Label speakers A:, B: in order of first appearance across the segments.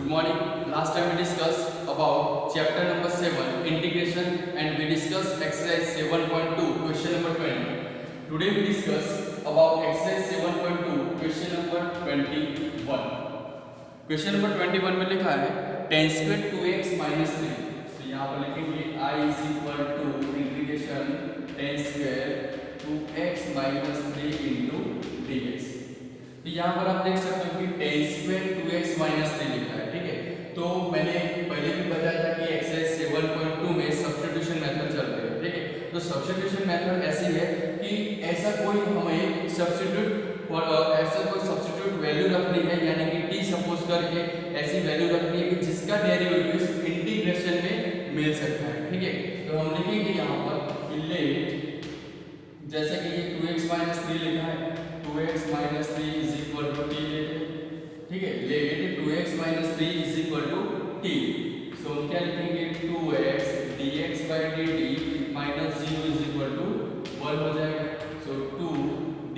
A: morning. Last time we discussed about chapter number 7 integration and we discussed exercise 7.2 question number 20. Today we discuss about exercise 7.2 question number 21. Question number 21 में लिखा है tan square 2x minus 3. तो यहाँ पर लिखेंगे I is equal to integration tan square 2x minus 3 into dx. तो यहाँ पर आप देख सकते हो कि tan स्क्वायर 2x माइनस 3 लिखा है, ठीक है। तो मैंने पहले भी बताया था कि एक्सरसाइज 7.2 में सब्स्टिट्यूशन मेथड चल रही है, ठीक है। तो सब्स्टिट्यूशन मेथड ऐसी है कि ऐसा कोई हमें सब्स्टिट्यूट वैल्यू रखनी है, यानी कि t सपोज करके ऐसी वैल्यू रखनी है कि जिसका डेरिवेटिव इंटीग्रेशन में मिल सकता है, ठीक है। तो हम लिखेंगे यहाँ पर लेट, जैसे कि ये 2x माइनस 3 लिखा है, 2x minus 3 is equal to t लेते, ठीक है। Let 2x minus 3 is equal to t, so हम क्या लिखेंगे 2x dx by dt minus 0 is equal to 1 हो जाएगा। सो 2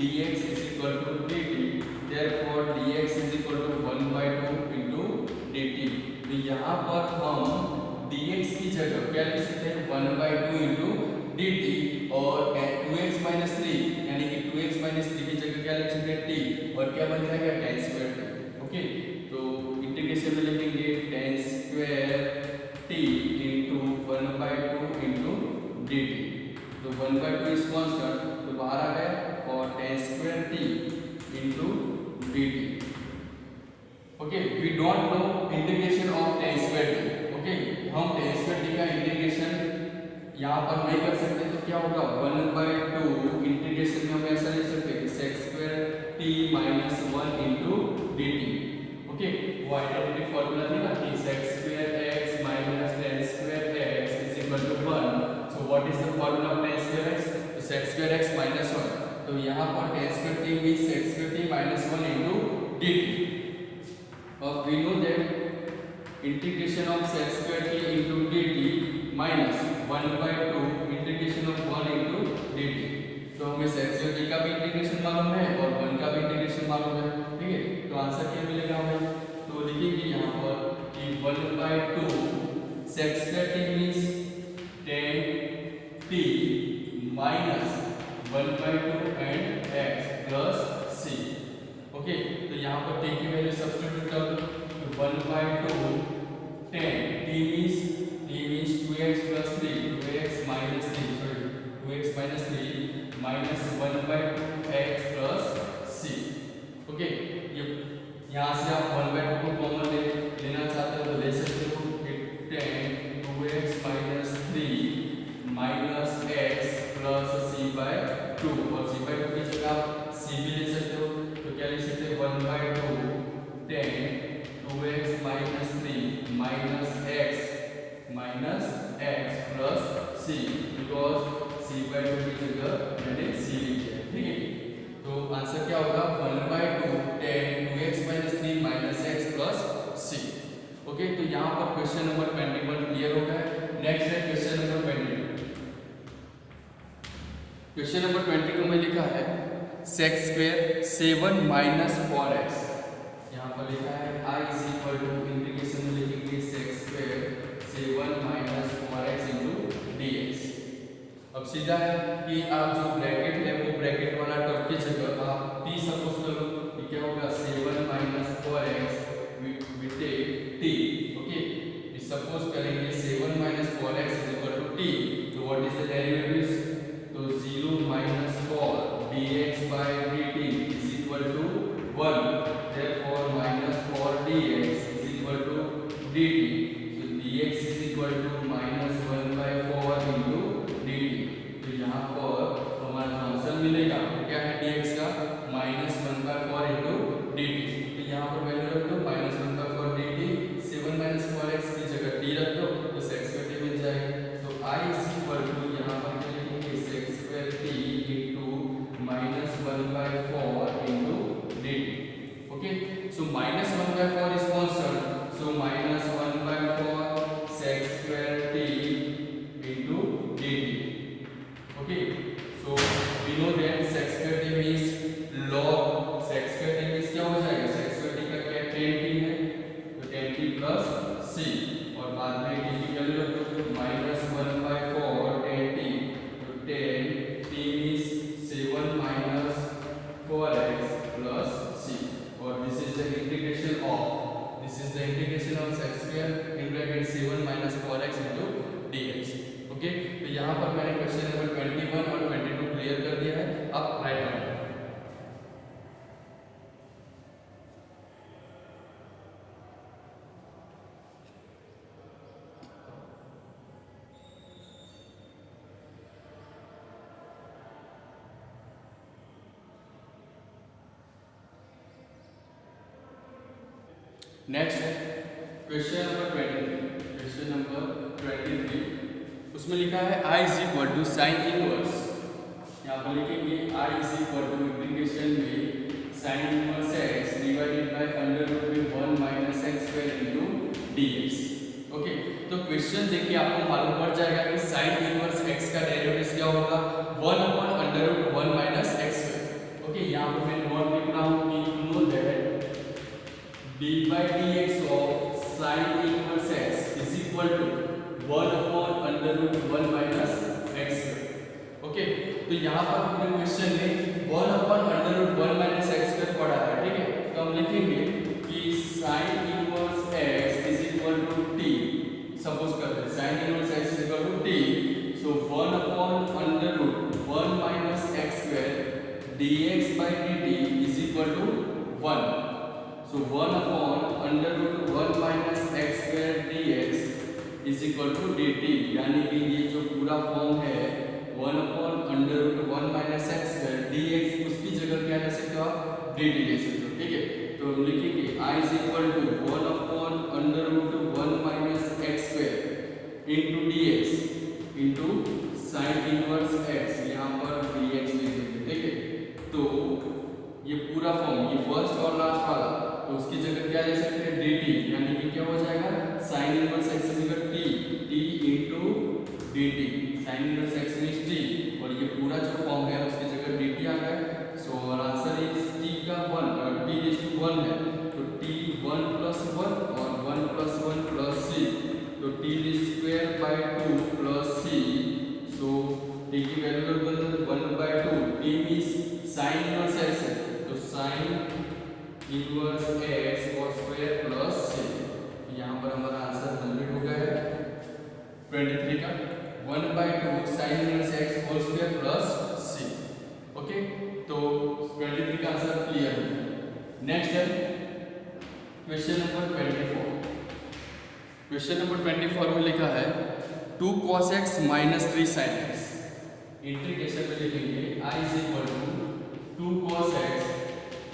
A: dx is equal to dt, therefore dx is equal to 1 by 2 into dt। तो यहाँ पर हम dx की जगह क्या लिख सकते हैं 1 by 2 into dt और 2x minus 3 यानी कि 2x minus 3 की जगह क्या लिख सकते हैं t और क्या बन जाएगा tan स्क्वायर t, ओके। तो इंटीग्रेशन में लिखेंगे tan square t into 1 by 2 into dt। तो 1 by 2 इज कांस्टेंट, तो बाहर आ गया और tan square t into dt, okay. We don't know integration of tan square t, okay. हम tan स्क्वायर t का इंटीग्रेशन यहाँ पर नहीं कर सकते, तो क्या होगा 1 by 2 इंटीग्रेशन में हम ऐसा लिख सकते हैं sec square t minus 1 into dt, okay. वो आइडेंटिटी फार्मूला थी ना कि sec square x minus tan square x is equal to 1। So what is the formula of tan square x? तो sec स्क्वायर x minus 1, तो यहाँ पर tan square t means sec square t minus 1 into dt। और we know that integration of sec square t into dt minus 1 by 2 integration of 1 into dt। तो हमें sec square t का भी integration मालूम है और 1 का भी इंटीग्रेशन मालूम है, ठीक है। तो आंसर क्या मिलेगा हमें? तो लिखेंगे यहाँ पर कि 1 by 2 sec square t means tan t minus 1 by 2 and x plus c, okay. तो यहाँ पर t की वैल्यू सब्स्टिट्यूट कर दो, तो 1 by 2 tan t means 2x plus 3, 2x minus 3, sorry 2x minus 3 minus 1 by 2 x plus c, okay. ये यहाँ से आप 1 by 2 को कॉमन लेना चाहते हो तो ले सकते हो कि tan 2x minus 3 minus x plus c by 2, और c by 2 की जगह आप c भी ले सकते हो, तो क्या लिख सकते हैं 1 by 2 tan 2x minus 3 minus x plus c, because c by 2 की जगह मैंने c लिख दिया, ठीक है। तो आंसर क्या होगा 1 by 2 tan 2x minus 3 minus x plus c, okay. तो यहाँ पर क्वेश्चन नंबर 21 क्लियर हो गया। नेक्स्ट है क्वेश्चन नंबर 22। क्वेश्चन नंबर 22 में लिखा है sec स्क्वायर 7 minus 4x। यहाँ पर लिखा है I is equal to integration में लिखेंगे sec square 7 minus 4x into dx। अब सीधा है कि आप जो ब्रैकेट है वो ब्रैकेट वाला टर्म की जगह आप t सपोज करो, ये क्या होगा 7 minus 4x we take t, okay. we suppose करेंगे 7 minus 4x is equal to t, तो व्हाट इज द डेरिवेटिव? तो 0 minus 4 dx by dt is equal to 1, therefore minus 4 dx is equal to dt, so dx is equal to minus 1 by 4 into dt। तो यहाँ पर हमारा answer मिलेगा क्या है dx का minus 1 by 4 into dt। तो यहाँ पर वैल्यू रख दो minus 1 by 4 dt, 7 minus 4x की जगह t रख दो तो sec square t मिल जाएगा। तो I is equal to यहाँ पर 20 प्लस सी, और बाद में टी की वैल्यू रखो -1/4 10t, तो 10 t means 7 minus 4x plus c, और this is the integration of x square in bracket 7 minus 4x into dx। Okay, तो यहाँ पर मैंने क्वेश्चन नंबर 21 और 22 क्लियर कर दिया है। अब right hand next question number 23 उसमें लिखा है I is equal to sine inverse, यहाँ पर लिखेंगे I is equal to integration में sine inverse x divided by under root में 1 minus x square into dx। Okay, तो क्वेश्चन देखिए आपको मालूम पड़ जाएगा कि साइन इनवर्स x का डेरिवेटिव क्या होगा 1 upon under root 1 minus x square. Okay, यहाँ पर मैं नोट लिख रहा हूँ कि know that d by dx of sin inverse x is equal to 1 upon under root 1 minus x square। Okay, तो यहाँ पर पूरे क्वेश्चन में 1 upon under root 1 minus x square पढ़ा है, ठीक है। तो हम लिखेंगे कि sin inverse x is equal to t, suppose करते हैं sin inverse x is equal to t, so 1 upon under root 1 minus x square dx by dt is equal to 1। So 1 upon under root 1 minus x square dx is equal to dt, यानी कि ये जो पूरा form है 1 upon under root 1 minus x square dx, उसकी जगह क्या ले सकते हो आप dt ले सकते हो, ठीक है। तो हम लिखेंगे I is equal to 1 upon under root 1 minus x square into dx into sin inverse x, यहाँ पर dx लिख देंगे, ठीक है। तो ये पूरा फॉर्म, ये फर्स्ट और लास्ट वाला, तो उसकी जगह क्या ले सकते हैं dt, यानी कि क्या हो जाएगा sin inverse x equal t into dt, sin inverse x means t, और ये पूरा जो फॉर्म है उसकी जगह dt आ गया। सो आंसर इज t का 1 और t इज टू 1 है, तो t 1 प्लस 1 और 1 प्लस 1 प्लस c, तो t square by 2 plus c, so t की वैल्यू कर दो 1/2, t means sin inverse x है, तो sin इनवर्स x और स्क्वायर प्लस c, यहाँ पर हमारा आंसर कंप्लीट हो गया है 23 का 1/2 sin inverse x whole square plus c। Okay, तो 23 का आंसर क्लियर है। नेक्स्ट है क्वेश्चन नंबर 24। क्वेश्चन नंबर 24 में लिखा है 2 cos x minus 3 sin x, integration में लिखेंगे I is equal to 2 cos x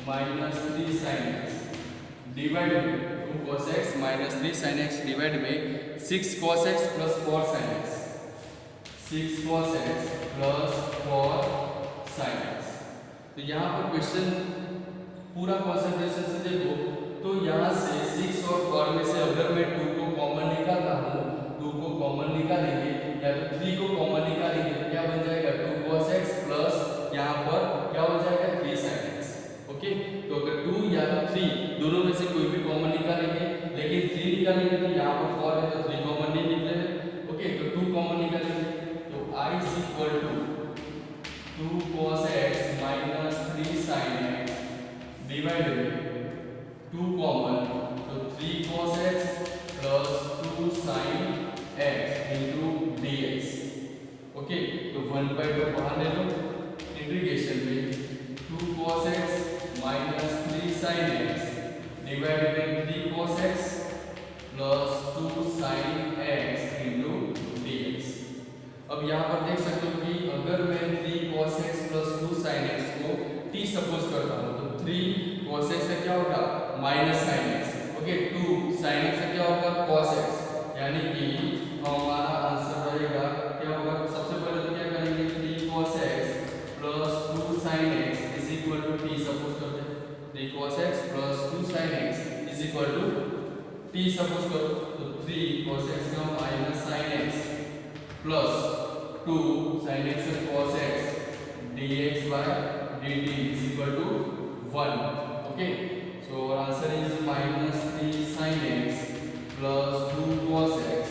A: minus 3 sin x divided by 2 cos x minus 3 sin x divided by 6 cos x plus 4 sin x, 6 cos x plus 4 sin x। तो यहाँ पर question पूरा concentration से देखो, तो यहाँ से 6 और 4 में से अगर मैं 2 को कॉमन निकालता हूँ, 2 को कॉमन निकालेंगे या तो 3 को कॉमन निकालेंगे तो क्या बन जाएगा 2 cos x प्लस यहाँ पर क्या हो जाएगा 3 sin x। ओके, तो अगर 2 या तो 3 दोनों में से कोई भी कॉमन निकालेंगे, लेकिन 3 निकालेंगे तो यहाँ पर 4 है तो 3 कॉमन नहीं निकलेगा। ओके, तो 2 कॉमन निकालेंगे, तो I is equal to 2 cos x minus 3 sin x divided by 2 common, तो 3 cos x plus 2 sin x into dx। Okay, तो 1/2 बाहर ले लो, इंटीग्रेशन में 2 cos x minus 3 sin x divided by 3 cos x plus 2 sin x into dx। अब यहाँ पर देख सकते हो कि अगर मैं 3 cos x plus 2 sin x को t सपोज करता हूँ, तो 3 cos x से क्या होगा minus sin x, okay, 2 sin x से क्या होगा cos x, यानी कि हमारा आंसर रहेगा क्या होगा, सबसे पहले तो क्या करेंगे 3 cos x plus 2 sin x is equal to t suppose करते हैं, 3 cos x plus 2 sin x is equal to t suppose करो, तो 3 cos x का minus sin x plus 2 sin x cos x dx by dt is equal to 1। Okay, so our answer is minus 3 sin x plus 2 cos x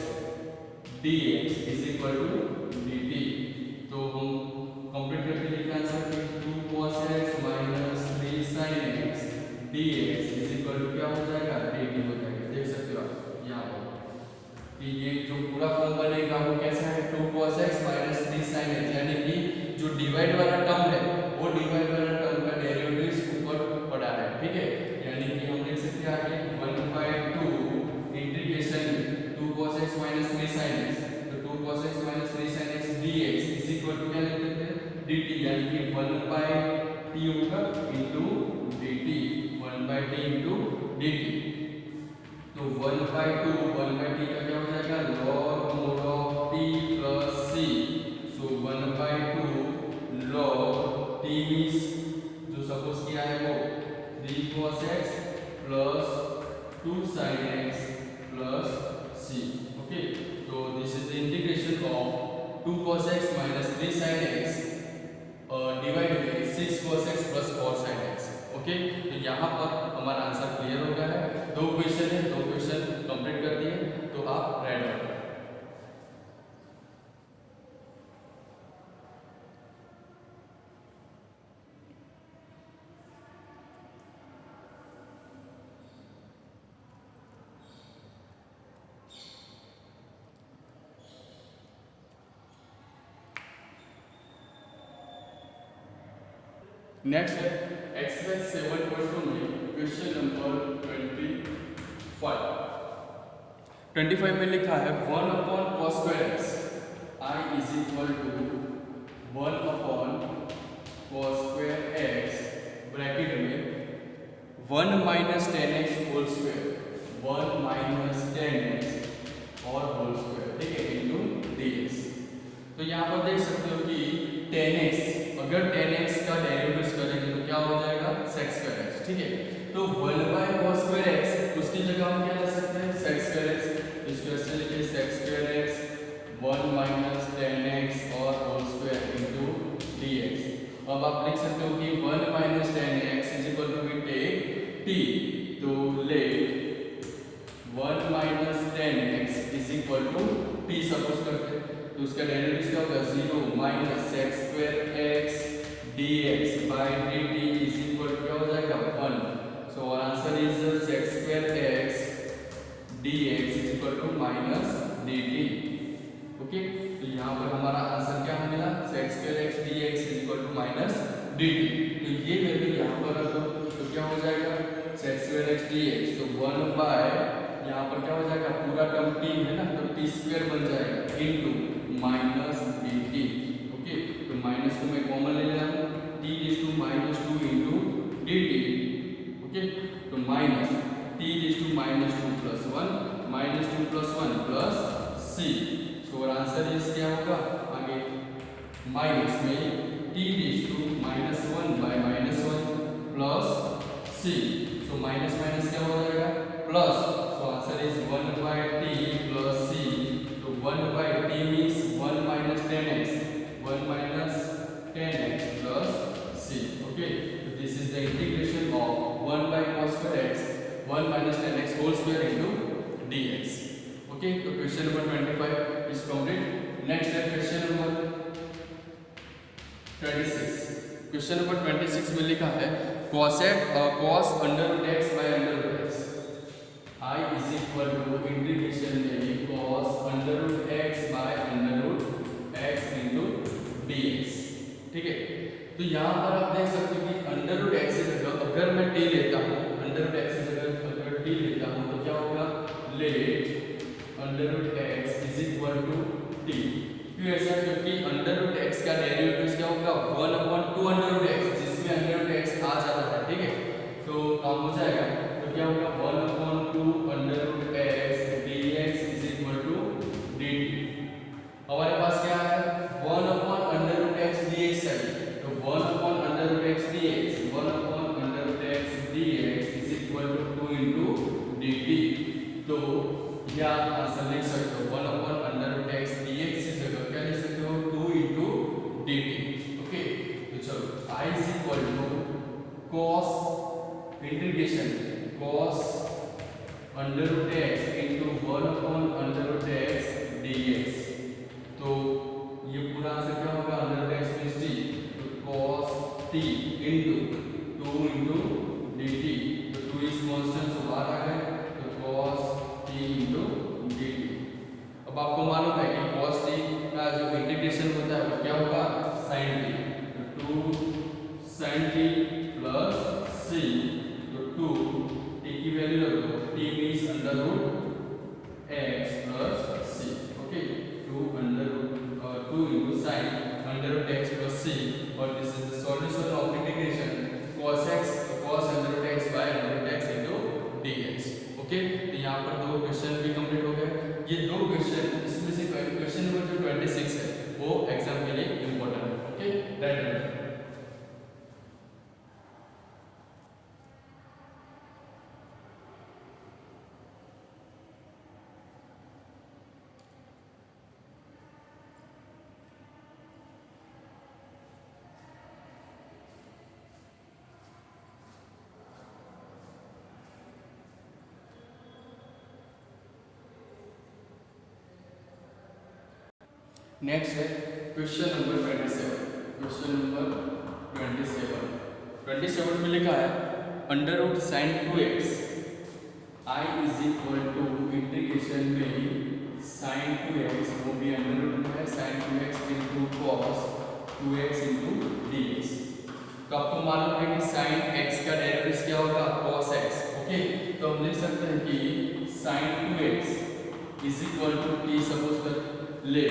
A: dx is equal to dt। तो हम complete करके लिखते हैं answer कि 2 cos x minus 3 sin x dx is equal to क्या हो जाएगा, dt हो जाएगा। देख सकते हो आप यहाँ पर कि ये जो पूरा फॉर्म बनेगा वो कैसा है, 2 cos x minus 3 sin x, यानी कि जो डिवाइड वाला टर्म है वो डिवाइड वाला टर्म का डेरिवेटिव ऊपर पड़ा है, ठीक है। यानी कि हम लिख सकते हैं आगे 1/2 integration 2 cos x minus 3 sin x, तो 2 cos x minus 3 sin x dx is equal to क्या लिख सकते हैं, dt, यानी कि 1/t होगा into dt, 1/t into dt। तो 1/2 1/t का क्या हो जाएगा, log mod of t plus c। So 1/2 log t means जो सपोज किया है वो 3 cos x plus 2 sin x plus c। Okay, तो this is the integration of 2 cos x minus 3 sin x divide by 6 cos x plus 4 sin x। Okay, तो यहाँ पर हमारा answer clear हो गया है। दो क्वेश्चन है, दो क्वेश्चन कंप्लीट कर दिए, तो आप रेड हो। नेक्स्ट है एक्सरसाइज 7.2 में क्वेश्चन नंबर 25 में लिखा है 1/cos square x I is equal to 1/cos square x bracket में 1 minus 10x whole square, 1 minus 10x और होल स्क्वायर, ठीक है, इनटू dx। तो यहाँ पर देख सकते हो कि 10x, अगर 10x का डेरिवेटिव करेंगे तो क्या हो जाएगा, sec square x, ठीक है। तो 1/cos square x उसकी जगह हम क्या ले सकते हैं, sec square x। इसको ऐसे लिखिए sec square x 1 minus 10x और होल स्क्वायर इनटू dx। अब आप लिख सकते हो कि 1 minus 10x is equal to we take t, तो let 1 minus 10x is equal to t suppose करते हैं, तो उसका डेरिवेटिव क्या होगा, 0 minus sec square x dx by dt is equal to क्या हो जाएगा, 1। So our answer is sec square x dx is equal to minus dt। Okay, तो यहाँ पर हमारा आंसर क्या मिला, sec square x dx is equal to minus dt। तो ये वैल्यू यहाँ पर रखो तो क्या हो जाएगा, sec square x dx, तो 1 बाय यहाँ पर क्या हो जाएगा, पूरा टर्म t है ना, तो t स्क्वायर बन जाएगा इनटू माइनस dt। ओके, तो माइनस को मैं कॉमन ले लेता हूँ, t is to minus 2 into dt। Okay, तो minus t is to minus 2 plus 1 minus 2 plus 1 plus c। So answer is क्या होगा आगे, माइनस में t is to minus 1 by minus 1 plus c। So minus minus क्या हो जाएगा, plus. So answer is 1 bye t plus c। तो 1 bye t means 1 minus 10x, 1 minus 10x plus c। Okay, तो this is the integration of 1 by cos square x 1 minus 10x whole square into dx। Okay, तो question number 25 is complete. Next है question number 26। Question number 26 में लिखा है cos under root x by under root x I is equal to integration में cos under root x by under root x into dx, ठीक है। तो यहाँ पर आप देख सकते हो कि अंडर रूट x की जगह अगर मैं t लेता हूँ, अंडर रूट x की जगह अगर t लेता हूँ तो क्या होगा, let under root x is equal to t। क्यों ऐसा, क्योंकि अंडर रूट x का डेरिवेटिव क्या होगा, 1/2 अंडर रूट x, जिसमें अंडर रूट x आ जाता है, ठीक है। तो काम हो जाएगा, तो क्या होगा 1/2 under root x dx is equal to dt। हमारे पास क्या है, 1/अंडर रूट x dx चाहिए, तो 1/अंडर रूट x dx 1/अंडर root x dx is equal to 2 into dt। तो या आंसर लिख सकते हो 1/अंडर रूट x dx की जगह क्या लिख सकते हो, 2 इनटू dt। ओके, तो चलो I is equal to cos integration cos under root x into आपको मालूम है कि cos t का जो इंटीग्रेशन होता है वो क्या होगा, sin t। तो 2 sin t प्लस c, तो 2 t की वैल्यू रख दो, t means under root x plus c। Okay, 2 into sin under root x plus c, और this is the solution of integration cos x cos under root x by under root x into dx। Okay, तो यहाँ पर दो question भी complete हो गए। ये दो क्वेश्चन, इसमें से क्वेश्चन नंबर जो 26 है वो एग्जाम के लिए इंपॉर्टेंट है। Okay, right. नेक्स्ट है क्वेश्चन नंबर 27। क्वेश्चन नंबर 27 में लिखा है under root sine 2x i is equal to integration में साइन 2x, वो भी अंडर रूट में है, sine 2x into cos 2x into dx। तो आपको मालूम है कि साइन x का डेरिवेटिव क्या होगा, cos x। ओके, तो हम लिख सकते हैं कि sine 2x is equal to t, suppose कर ले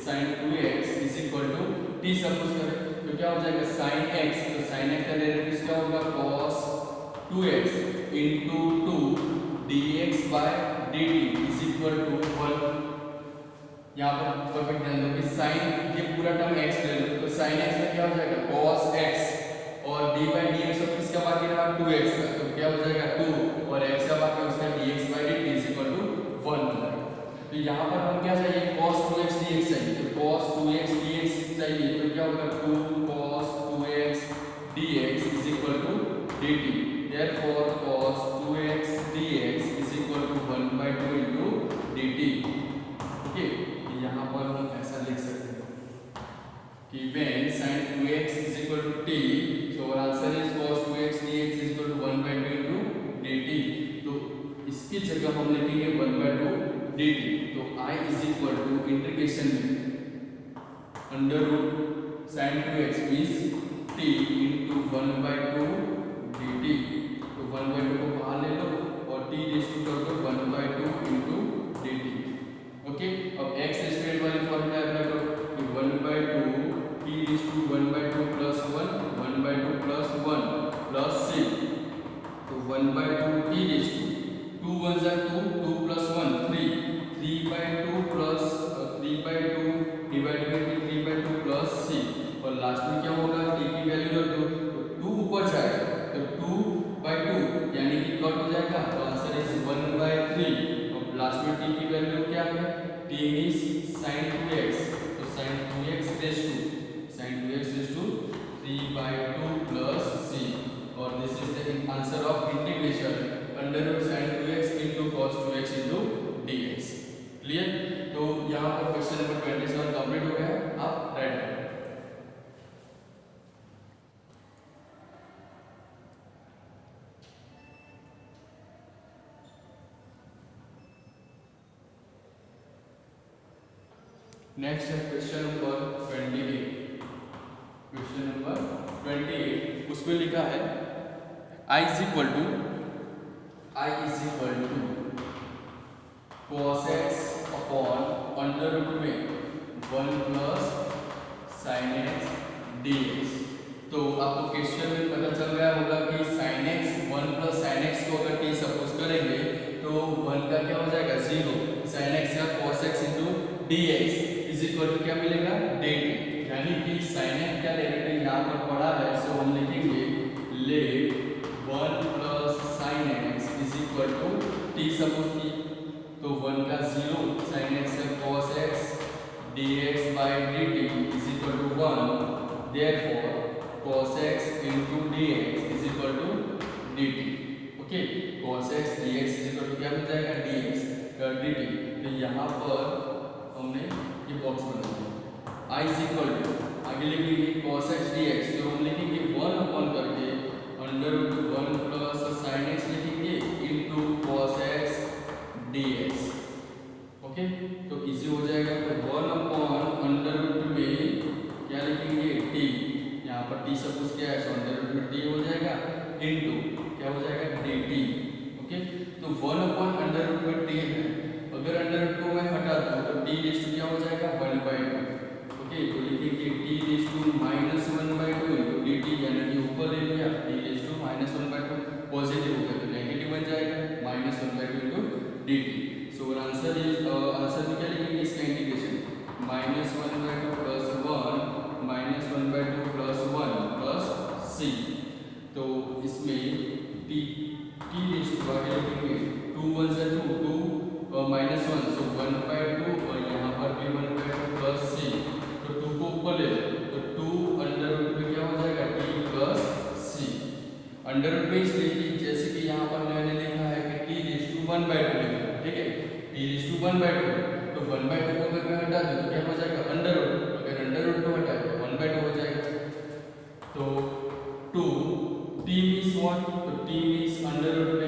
A: sin 2x is equal to t suppose करें, तो क्या हो जाएगा sin x, तो sin x का डेरिवेटिव क्या होगा, cos 2x into 2 dx by dt is equal to 1। यहाँ पर परफेक्ट ध्यान दो कि sin, ये पूरा टर्म x ले लो, तो sin x का क्या हो जाएगा cos x, और d by dx और किसका बाकी रहा 2x का, तो क्या हो जाएगा 2, और x का बाकी उसका dx by dt is equal to 1। तो यहाँ पर हम क्या चाहिए, cos 2x dx चाहिए, तो cos 2x dx चाहिए, तो क्या होगा 2 cos 2x dx is equal to dt। therefore cos 2x dx is equal to 1/2 into dt। Okay, यहाँ पर हम ऐसा लिख सकते हैं कि when sin 2x is equal to t, so our answer is cos 2x dx is equal to 1/2 into dt। तो इसकी जगह हम लिखेंगे 1/2 dt। तो i is equal to integration में under root sine 2x means t into 1/2 dt। तो 1/2 को बाहर ले लो और t रेज़ टू कर दो 1/2 into dt। ओके, अब x स्क्वायर वाली फॉर्मूला अप्लाई करो, तो 1/2 t raise to 1/2 plus 1 1/2 plus 1 plus c, तो 1/2 t रेज़ टू 2 1 जा 2 2 plus 1 3 3/2 plus 3/2 divide by 3/2 plus c, और लास्ट में क्या होगा t की वैल्यू रख दो, तो 2 ऊपर जाएगा, तो 2/2 यानी कि कट हो जाएगा, तो आंसर इज 1/3। और लास्ट में t की वैल्यू क्या है, t मींस sin 2x, तो sin 2x raise to 3/2 plus c, और this is the answer of integration under root sin 2x into cos 2x into dx। Clear? तो यहाँ पर क्वेश्चन नंबर 27 कंप्लीट हो गया है, आप राइट करें। नेक्स्ट है क्वेश्चन नंबर 28। क्वेश्चन नंबर 28, उसमें लिखा है i is equal to cos x upon under root में 1 प्लस sin x dx। तो आपको क्वेश्चन में पता चल गया होगा कि sin x 1 plus sin x को अगर t सपोज करेंगे तो 1 का क्या हो जाएगा 0, sin x का cos x into dx is equal to क्या मिलेगा dt। यानी कि sin x का डेरिवेटिव यहाँ पर पड़ा है, सो हम लिखेंगे let 1 plus sin x is equal to t suppose की, तो 1 का 0 sin x का cos x dx by dt is equal to 1, therefore cos x into dx is equal to dt। Okay, cos x dx is equal to क्या मिल जाएगा dx dt। तो यहाँ पर हमने ये बॉक्स बना दिया, i is equal to आगे लिखेंगे cos x dx, तो हम लिखेंगे 1 अपॉन करके under root 1 plus sin x लिखेंगे into cos x dx। Okay, तो इजी आंसर में क्या लिखेंगे इसका integration -1/2 plus 1 -1/2 plus 1 plus c। तो इसमें t आगे लिखेंगे 2 1 से 2 2 -1 सो 1/2 और यहाँ पर भी 1/2 प्लस c। तो 2 को ऊपर ले लो तो 2 अंडर रूट में क्या हो जाएगा t plus c। Under root में इसलिए कि जैसे कि यहाँ पर मैंने लिखा है कि t रेज़ टू 1/2 लिखा है, ठीक है, t रेज़ टू 1/2 तो 1/2 को अगर मैं हटा दूं तो क्या हो जाएगा अंडर रूट, अगर अंडर रूट को हटाए तो 1/2 हो जाएगा। तो 2 t मींस व्हाट, तो t मींस अंडर रूट